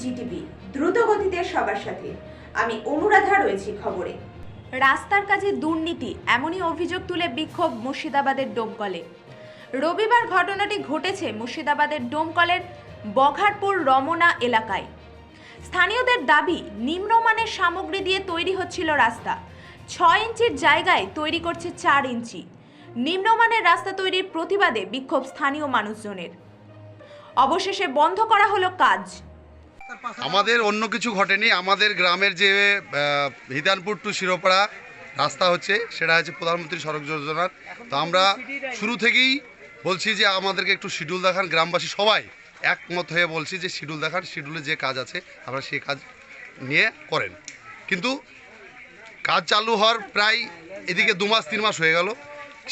Zee TV, দ্রুত গতিতে সবার সাথে। আমি অনুরাধা রয়েছি খবরে। রাস্তার কাজে দুর্নীতি, এমনই অভিযোগ তুলে বিক্ষোভ মুর্শিদাবাদের ডোমকলে। রবিবার ঘটনাটি ঘটেছে মুর্শিদাবাদের ডোমকলের বঘারপুর রমনা এলাকায়। স্থানীয়দের দাবি, নিম্নমানের সামগ্রী দিয়ে তৈরি হচ্ছিল রাস্তা। 6 ইঞ্চির জায়গায় তৈরি করছে 4 ইঞ্চি। নিম্নমানের রাস্তা তৈরির প্রতিবাদে বিক্ষোভ স্থানীয় মানুষজনের। অবশেষে বন্ধ করা হলো কাজ। আমাদের অন্য কিছু ঘটেনি। আমাদের গ্রামের যে হিদানপুর টু শিরোপাড়া রাস্তা হচ্ছে, সেটা হচ্ছে প্রধানমন্ত্রী সড়ক যোজনার। তো আমরা শুরু থেকেই বলছি যে আমাদেরকে একটু শিডিউল দেখান। গ্রামবাসী সবাই একমত হয়ে বলছি যে শিডিউল দেখান, শিডিউলে যে কাজ আছে আমরা সেই কাজ নিয়ে করেন। কিন্তু কাজ চালু হওয়ার প্রায় এদিকে 2 মাস 3 মাস হয়ে গেল,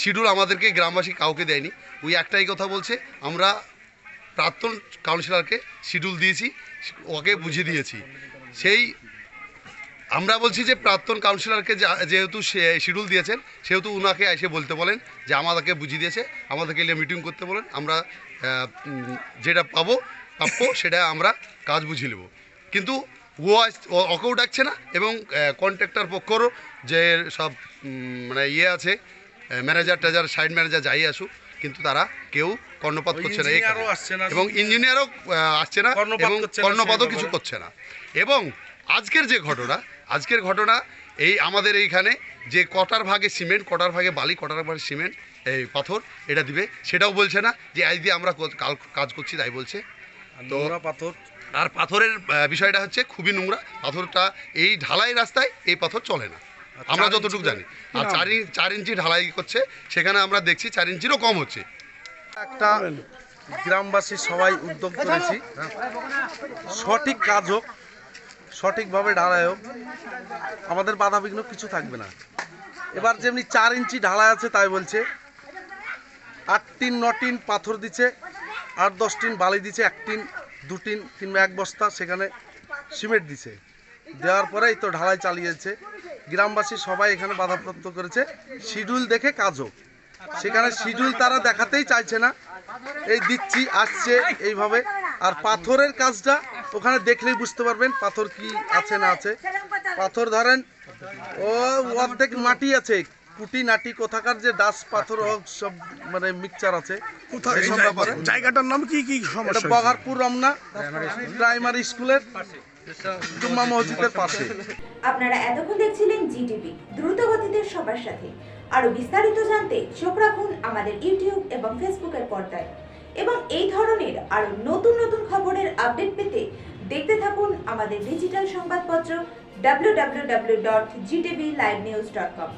শিডিউল আমাদেরকে গ্রামবাসী কাউকে দেয়নি। ওই একটাই কথা বলছে, আমরা প্রাক্তন কাউন্সিলরকে শিডিউল দিয়েছি, ওকে বুঝিয়ে দিয়েছি। সেই আমরা বলছি যে প্রাক্তন কাউন্সিলরকে যেহেতু শিডিউল দিয়েছেন, সেহেতু ওনাকে এসে বলতে বলেন যে আমাদেরকে বুঝিয়ে দিয়েছে, আমাদেরকে নিয়ে মিটিং করতে বলেন, আমরা যেটা প্রাপ্য সেটা আমরা কাজ বুঝিয়ে নেব। কিন্তু ওকেও ডাকছে না, এবং কন্ট্রাক্টর পক্ষরও যে সব মানে আছে ম্যানেজার ট্যাজার সাইড ম্যানেজার যাই আসুক, কিন্তু তারা কেউ কর্ণপাত করছে না, এবং ইঞ্জিনিয়ারও আসছে না, এবং কর্ণপাতও কিছু করছে না। এবং আজকের ঘটনা এই আমাদের এইখানে যে কটার ভাগে সিমেন্ট, কটার ভাগে বালি, কটার ভাগে সিমেন্ট এই পাথর এটা দিবে, সেটাও বলছে না। যে আজ দিয়ে আমরা কাজ করছি তাই বলছে। তো পাথর আর পাথরের বিষয়টা হচ্ছে খুবই নোংরা। পাথরটা এই ঢালাই রাস্তায় এই পাথর চলে না, আমরা যতটুকু জানি। আর 4 ইঞ্চি ঢালাই করছে, সেখানে আমরা দেখছি 4 ইঞ্চিরও কম হচ্ছে। একটা গ্রামবাসী সবাই উদ্যোগ করেছি, সঠিক কাজ হোক, সঠিকভাবে ঢালাই হোক, আমাদের বাধাবিঘ্ন কিছু থাকবে না। এবার যেমনি 4 ইঞ্চি ঢালাই আছে তাই বলছে, 8 টিন 9 টিন পাথর দিচ্ছে, 8-10 টিন বালি দিচ্ছে, 1 টিন 2 টিন কিংবা 1 বস্তা সেখানে সিমেন্ট দিছে। দেওয়ার পরেই তো ঢালাই চালিয়েছে। গ্রামবাসী সবাই এখানে বাধাপ্রাপ্ত করেছে, শিডিউল দেখে কাজ হোক। সেখানে শিডিউল তারা দেখাতেই চাইছে না, এই দিচ্ছি আসছে এইভাবে। আর পাথরের কাজটা ওখানে দেখলেই বুঝতে পারবেন পাথর কি আছে না আছে। পাথর ধরেন ও অর্ধেক মাটি আছে, কুটি নাটি কোথাকার যে ডাস পাথর সব মানে মিক্সচার আছে। জায়গাটার নাম কি কি সমস্যা? বঘারপুর রমনা প্রাইমারি স্কুলের জুম্মা মসজিদের পাশে। আপনারা এতক্ষণ দেখছিলেন জিটিভি, দ্রুত গতিতে সবার সাথে। আরো বিস্তারিত জানতে চোখ রাখুন আমাদের ইউটিউব এবং ফেসবুকের পর্দায়। এবং এই ধরনের আরো নতুন নতুন খবরের আপডেট পেতে দেখতে থাকুন আমাদের ডিজিটাল সংবাদপত্র www.gtvlivenews.com।